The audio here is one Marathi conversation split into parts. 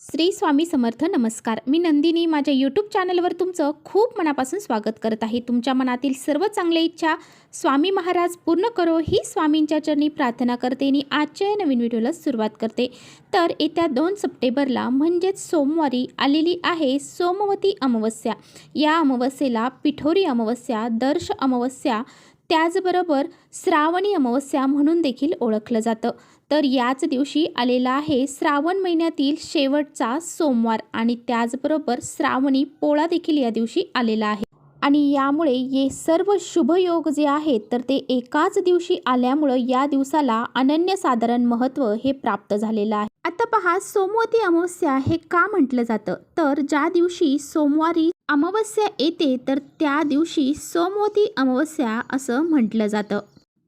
श्री स्वामी समर्थ. नमस्कार. मी नंदिनी. माझ्या यूट्यूब चॅनलवर तुमचं खूप मनापासून स्वागत करत आहे. तुमच्या मनातील सर्व चांगल्या इच्छा स्वामी महाराज पूर्ण करो ही स्वामींच्या चरणी प्रार्थना करते आणि आजच्या नवीन व्हिडिओला सुरुवात करते. तर येत्या 2 सप्टेंबरला म्हणजेच सोमवारी आलेली आहे सोमवती अमावस्या. या अमावस्येला पिठोरी अमावस्या, दर्श अमावस्या, त्याचबरोबर श्रावणी अमावस्या म्हणून देखील ओळखलं जातं. तर याच दिवशी आलेला आहे श्रावण महिन्यातील शेवटचा सोमवार आणि त्याचबरोबर श्रावणी पोळा देखील या दिवशी आलेला आहे. आणि यामुळे हे सर्व शुभयोग जे आहेत तर ते एकाच दिवशी आल्यामुळं या दिवसाला अनन्यसाधारण महत्त्व हे प्राप्त झालेलं आहे. आता पहा, सोमवती अमावस्या हे का म्हटलं जातं, तर ज्या दिवशी सोमवारी अमावस्या येते तर त्या दिवशी सोमवती अमावस्या असं म्हटलं जातं.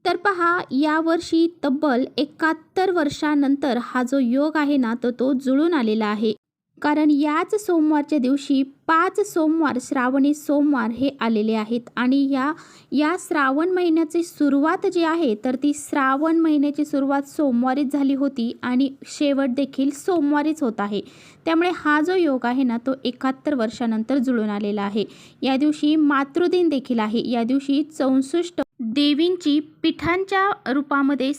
तर पहा, यावर्षी तब्बल 71 वर्षानंतर हा जो योग आहे ना तो जुळून आलेला आहे. कारण याच सोमवारच्या दिवशी 5 सोमवार श्रावणी सोमवार हे आलेले आहेत आणि या श्रावण महिन्याची सुरुवात जी आहे तर ती श्रावण महिन्याची सुरुवात सोमवारीच झाली होती आणि शेवट देखील सोमवारीच होत आहे. त्यामुळे हा जो योग आहे ना तो 71 वर्षानंतर जुळून आलेला आहे. या दिवशी मातृदिन देखील आहे. या दिवशी 64 देवींची पिठांच्या रूपामध्ये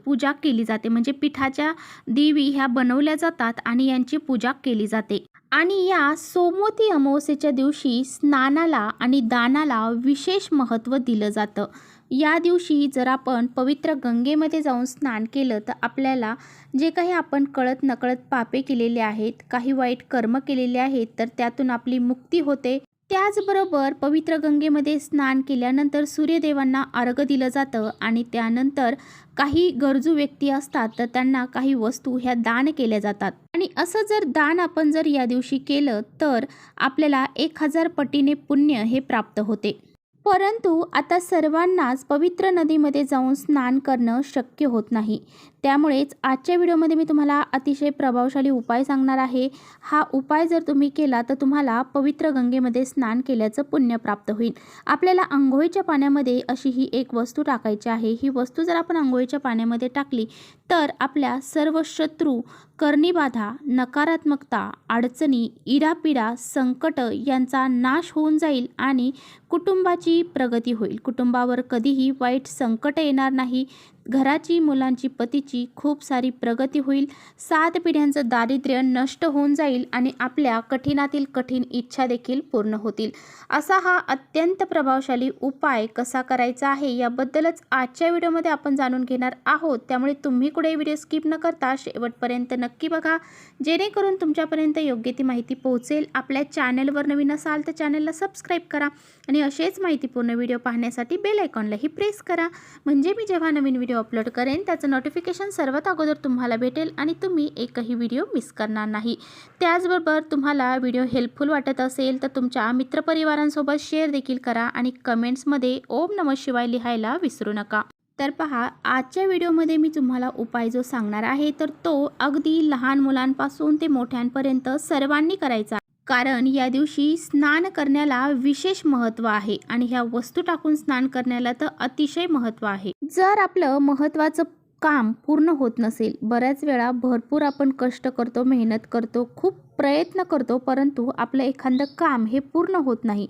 पूजा केली जाते. म्हणजे पिठाच्या देवी ह्या बनवल्या जातात आणि यांची पूजा केली जाते. आणि या सोमवती अमावस्येच्या दिवशी स्नानाला आणि दानाला विशेष महत्त्व दिलं जातं. या दिवशी जर आपण पवित्र गंगेमध्ये जाऊन स्नान केलं तर आपल्याला जे काही आपण कळत नकळत पापे केलेले आहेत, काही वाईट कर्म केलेले आहेत तर त्यातून आपली मुक्ती होते. त्याचबरोबर पवित्र गंगेमध्ये स्नान केल्यानंतर सूर्यदेवांना अर्घ्य दिलं जातं आणि त्यानंतर काही गरजू व्यक्ती असतात तर त्यांना काही वस्तू ह्या दान केल्या जातात. आणि असं जर दान आपण जर या दिवशी केलं तर आपल्याला 1000 पटीने पुण्य हे प्राप्त होते. परंतु आता सर्वांनाच पवित्र नदीमध्ये जाऊन स्नान करणं शक्य होत नाही. त्यामुळेच आजच्या व्हिडिओमध्ये मी तुम्हाला अतिशय प्रभावशाली उपाय सांगणार आहे. हा उपाय जर तुम्ही केला तर तुम्हाला पवित्र गंगेमध्ये स्नान केल्याचं पुण्य प्राप्त होईल. आपल्याला अंघोळीच्या पाण्यामध्ये अशी ही एक वस्तू टाकायची आहे. ही वस्तू जर आपण अंघोळीच्या पाण्यामध्ये टाकली तर आपल्या सर्व शत्रू, करणीबाधा, नकारात्मकता, अडचणी, इडापिडा, संकट यांचा नाश होऊन जाईल आणि कुटुंबाची प्रगती होईल. कुटुंबावर कधीही वाईट संकट येणार नाही. घराची, मुलांची, पतीची खूप सारी प्रगती होईल. 7 पिढ्यांचं दारिद्र्य नष्ट होऊन जाईल आणि आपल्या कठीणातील कठीण इच्छा देखील पूर्ण होतील. असा हा अत्यंत प्रभावशाली उपाय कसा करायचा आहे याबद्दलच आजच्या व्हिडिओमध्ये आपण जाणून घेणार आहोत. त्यामुळे तुम्ही कुठे व्हिडिओ स्किप न करता शेवटपर्यंत नक्की बघा, जेणेकरून तुमच्यापर्यंत योग्य ती माहिती पोहोचेल. आपल्या चॅनलवर नवीन असाल तर चॅनलला सबस्क्राईब करा आणि असेच माहितीपूर्ण व्हिडिओ पाहण्यासाठी बेल आयकॉनलाही प्रेस करा. म्हणजे मी जेव्हा नवीन व्हिडिओ अपलोड करेन त्याचं नोटिफिकेशन सर्वात अगोदर तुम्हाला भेटेल आणि तुम्ही एकही व्हिडिओ मिस करणार नाही. त्याचबरोबर तुम्हाला व्हिडिओ हेल्पफुल वाटत असेल तर तुमच्या मित्रपरिवारांसोबत शेअर देखील करा आणि कमेंट्समध्ये ओम नमः शिवाय लिहायला विसरू नका. तर पहा, आजच्या व्हिडिओमध्ये मी तुम्हाला उपाय जो सांगणार आहे तर तो अगदी लहान मुलांपासून ते मोठ्यांपर्यंत सर्वांनी करायचा. कारण या दिवशी स्नान करण्याला विशेष महत्त्व आहे आणि ह्या वस्तू टाकून स्नान करण्याला तर अतिशय महत्त्व आहे. जर आपलं महत्त्वाचं काम पूर्ण होत नसेल, बऱ्याच वेळा भरपूर आपण कष्ट करतो, मेहनत करतो, खूप प्रयत्न करतो, परंतु आपलं एखादं काम हे पूर्ण होत नाही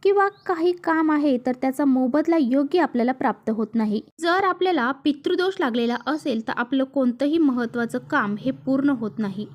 किंवा काही काम आहे तर त्याचा मोबदला योग्य आपल्याला प्राप्त होत नाही. जर आपल्याला पितृदोष लागलेला असेल तर आपलं कोणतंही महत्त्वाचं काम हे पूर्ण होत नाही.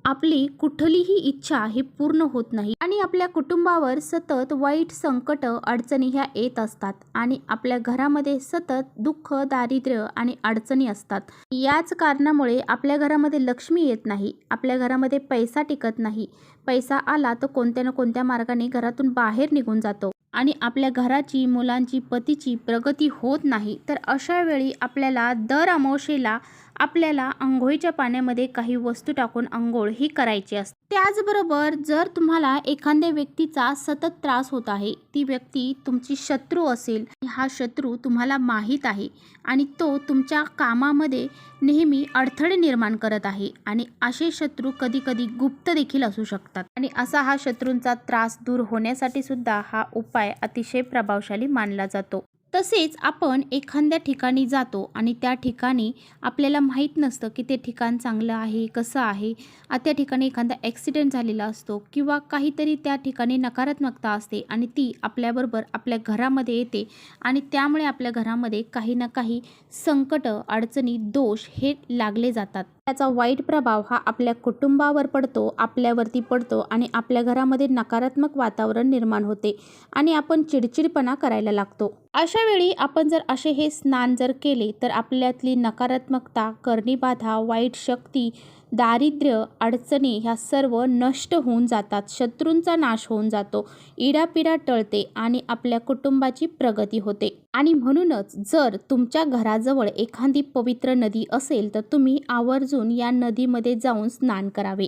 आपली कुठलीही इच्छा हे पूर्ण होत नाही आणि आपल्या कुटुंबावर सतत वाईट संकट, अडचणी ह्या येत असतात आणि आपल्या घरामध्ये सतत दुःख, दारिद्र्य आणि अडचणी असतात. याच कारणामुळे आपल्या घरामध्ये लक्ष्मी येत नाही, आपल्या घरामध्ये पैसा टिकत नाही. पैसा आला तर कोणत्या ना कोणत्या मार्गाने घरातून बाहेर निघून जातो आणि आपल्या घराची, मुलांची, पतीची प्रगती होत नाही. तर अशा वेळी आपल्याला दर अमावस्येला आपल्याला अंघोळीच्या पाण्यामध्ये काही वस्तू टाकून अंघोळ ही करायची असते. त्याचबरोबर जर तुम्हाला एखाद्या व्यक्तीचा सतत त्रास होत आहे, ती व्यक्ती तुमची शत्रू असेल, हा शत्रू तुम्हाला माहीत आहे आणि तो तुमच्या कामामध्ये नेहमी अडथळे निर्माण करत आहे आणि असे शत्रू कधी कधी गुप्त देखील असू शकतात आणि असा हा शत्रूंचा त्रास दूर होण्यासाठी सुद्धा हा उपाय अतिशय प्रभावशाली मानला जातो. तसेच आपण एखाद्या ठिकाणी जातो आणि त्या ठिकाणी आपल्याला माहीत नसतं की ते ठिकाण चांगलं आहे, कसं आहे. त्या ठिकाणी एखादा ॲक्सिडेंट झालेला असतो किंवा काहीतरी त्या ठिकाणी नकारात्मकता असते आणि ती आपल्याबरोबर आपल्या घरामध्ये येते आणि त्यामुळे आपल्या घरामध्ये काही ना काही संकटं, अडचणी, दोष हे लागले जातात. त्याचा वाईट प्रभाव हा आपल्या कुटुंबावर पडतो, आपल्यावरती पडतो आणि आपल्या घरामध्ये नकारात्मक वातावरण निर्माण होते आणि आपण चिडचिडपणा करायला लागतो. अशा वेळी आपण जर असे हे स्नान जर केले तर आपल्यातली नकारात्मकता, करणीबाधा, वाईट शक्ती, दारिद्र्य, अडचणी ह्या सर्व नष्ट होऊन जातात. शत्रूंचा नाश होऊन जातो, इडापिडा टळते आणि आपल्या कुटुंबाची प्रगती होते. आणि म्हणूनच जर तुमच्या घराजवळ एखादी पवित्र नदी असेल तर तुम्ही आवर्जून या नदीमध्ये जाऊन स्नान करावे.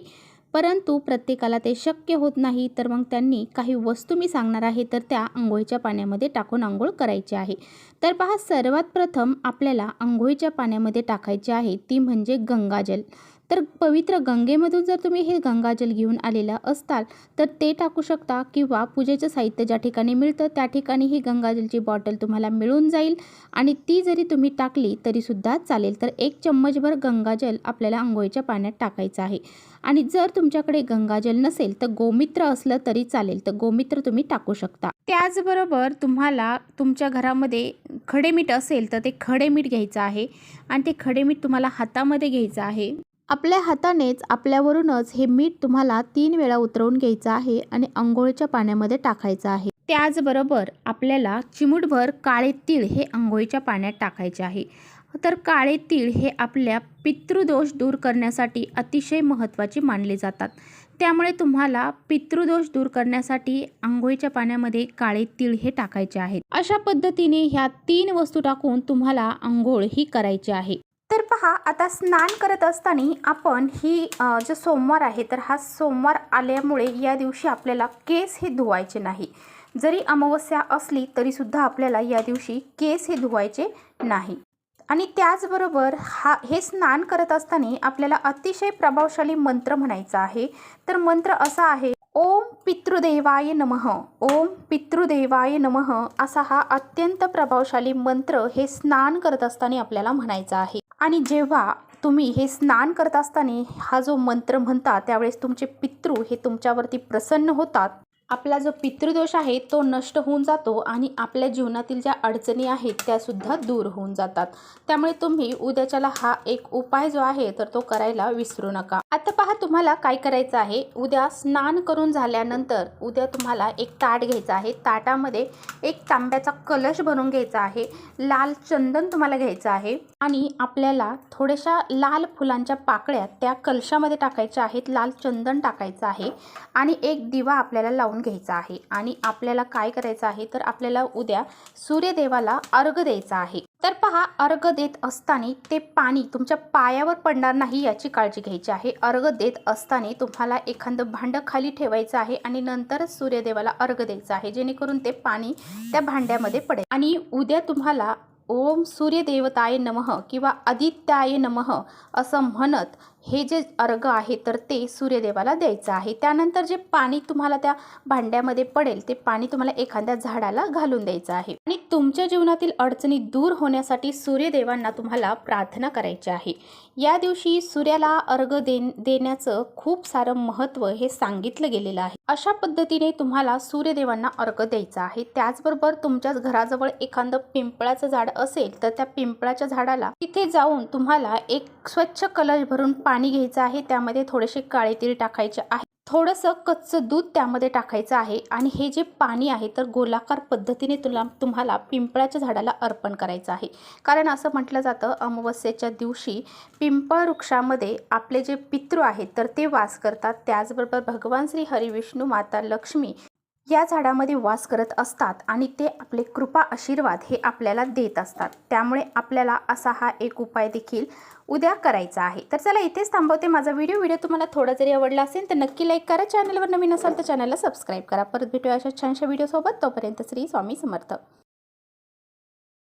परंतु प्रत्येकाला ते शक्य होत नाही, तर मग त्यांनी काही वस्तू मी सांगणार आहे तर त्या अंघोळीच्या पाण्यामध्ये टाकून अंघोळ करायची आहे. तर पहा, सर्वात प्रथम आपल्याला अंघोळीच्या पाण्यामध्ये टाकायचे आहे ती म्हणजे गंगाजल. तर पवित्र गंगेमधून जर तुम्ही हे गंगाजल घेऊन आलेला असताल तर ते टाकू शकता किंवा पूजेचं साहित्य ज्या ठिकाणी मिळतं त्या ठिकाणी ही गंगाजलची बॉटल तुम्हाला मिळून जाईल आणि ती जरी तुम्ही टाकली तरीसुद्धा चालेल. तर 1 चम्मचभर गंगाजल आपल्याला अंघोळीच्या पाण्यात टाकायचं आहे. आणि जर तुमच्याकडे गंगाजल नसेल तर गोमित्र असलं तरी चालेल, तर गोमित्र तुम्ही टाकू शकता. त्याचबरोबर तुम्हाला तुमच्या घरामध्ये खडे मीठ असेल तर ते खडे मीठ घ्यायचं आहे आणि ते खडे मीठ तुम्हाला हातामध्ये घ्यायचं आहे. आपल्या हातानेच आपल्यावरूनच हे मीठ तुम्हाला 3 वेळा उतरवून घ्यायचं आहे आणि अंघोळीच्या पाण्यामध्ये टाकायचं आहे. त्याचबरोबर आपल्याला चिमूटभर काळे तीळ हे अंघोळीच्या पाण्यात टाकायचे आहे. तर काळे तीळ हे आपल्या पितृदोष दूर करण्यासाठी अतिशय महत्त्वाचे मानले जातात. त्यामुळे तुम्हाला पितृदोष दूर करण्यासाठी अंघोळीच्या पाण्यामध्ये काळे तीळ हे टाकायचे आहेत. अशा पद्धतीने ह्या 3 वस्तू टाकून तुम्हाला अंघोळ ही करायची आहे. तर पहा, आता स्नान करत असताना आपण ही जो सोमवार आहे तर हा सोमवार आल्यामुळे या दिवशी आपल्याला केस हे धुवायचे नाही. जरी अमावस्या असली तरीसुद्धा आपल्याला या दिवशी केस हे धुवायचे नाही. आणि त्याचबरोबर हे स्नान करत असताना आपल्याला अतिशय प्रभावशाली मंत्र म्हणायचा आहे. तर मंत्र असा आहे, ओम पितृदेवाय नमः, ओम पितृदेवाय नमः. असा हा अत्यंत प्रभावशाली मंत्र हे स्नान करत असताना आपल्याला म्हणायचा आहे. आणि जेव्हा तुम्ही हे स्नान करत असताना हा जो मंत्र म्हणता त्यावेळेस तुमचे पितृ हे तुमच्यावरती प्रसन्न होतात. आपला जो पितृदोष आहे तो नष्ट होऊन जातो आणि आपल्या जीवनातील ज्या अडचणी आहेत त्यासुद्धा दूर होऊन जातात. त्यामुळे तुम्ही उद्याच्याला हा एक उपाय जो आहे तर तो करायला विसरू नका. आता पहा, तुम्हाला काय करायचं आहे. उद्या स्नान करून झाल्यानंतर उद्या तुम्हाला एक ताट घ्यायचं आहे. ताटामध्ये एक तांब्याचा कलश भरून घ्यायचा आहे. लाल चंदन तुम्हाला घ्यायचं आहे आणि आपल्याला थोड्याशा लाल फुलांच्या पाकळ्या त्या कलशामध्ये टाकायच्या आहेत. लाल चंदन टाकायचं आहे आणि एक दिवा आपल्याला लावून घ्यायचा आहे. आणि आपल्याला काय करायचं आहे तर आपल्याला उद्या सूर्यदेवाला अर्घ द्यायचा आहे. तर पहा, अर्घ देत असताना ते पाणी तुमच्या पायावर पडणार नाही याची काळजी घ्यायची आहे. अर्घ देत असताना तुम्हाला एखादं भांडं खाली ठेवायचं आहे आणि नंतरच सूर्यदेवाला अर्घ द्यायचं आहे, जेणेकरून ते पाणी त्या भांड्यामध्ये पडेल. आणि उद्या तुम्हाला ओम सूर्यदेवताय नमः किंवा आदित्याय नमः असं म्हणत हे जे अर्घ आहे तर ते सूर्यदेवाला द्यायचं आहे. त्यानंतर जे पाणी तुम्हाला त्या भांड्यामध्ये पडेल ते पाणी तुम्हाला एखाद्या झाडाला घालून द्यायचं आहे. आणि तुमच्या जीवनातील अडचणी दूर होण्यासाठी सूर्यदेवांना तुम्हाला प्रार्थना करायची आहे. या दिवशी सूर्याला अर्घ देण्याचं खूप सारं महत्त्व हे सांगितलं गेलेलं आहे. अशा पद्धतीने तुम्हाला सूर्यदेवांना अर्घ द्यायचा आहे. त्याचबरोबर तुमच्याच घराजवळ एखादं पिंपळाचं झाड असेल तर त्या पिंपळाच्या झाडाला तिथे जाऊन तुम्हाला एक स्वच्छ कलश भरून पाणी घ्यायचं आहे. त्यामध्ये थोडेसे काळे तीळ टाकायचे आहे, थोडंसं कच्चं दूध त्यामध्ये टाकायचं आहे आणि हे जे पाणी आहे तर गोलाकार पद्धतीने तुम्हाला पिंपळाच्या झाडाला अर्पण करायचं आहे. कारण असं म्हटलं जातं अमावस्येच्या दिवशी पिंपळ वृक्षामध्ये आपले जे पितृ आहेत तर ते वास करतात. त्याचबरोबर भगवान श्री हरी विष्णू माता लक्ष्मी या झाडामध्ये वास करत असतात आणि ते आपले कृपा आशीर्वाद हे आपल्याला देत असतात. त्यामुळे आपल्याला असा हा एक उपाय देखील उद्या करायचा आहे. तर चला इथेच थांबवते माझा व्हिडिओ तुम्हाला थोडा जरी आवडला असेल तर नक्की लाईक करा. चॅनलवर नवीन असाल तर चॅनलला सबस्क्राईब करा. परत भेटूया अशा छानशा व्हिडिओसोबत. तोपर्यंत श्री स्वामी समर्थ.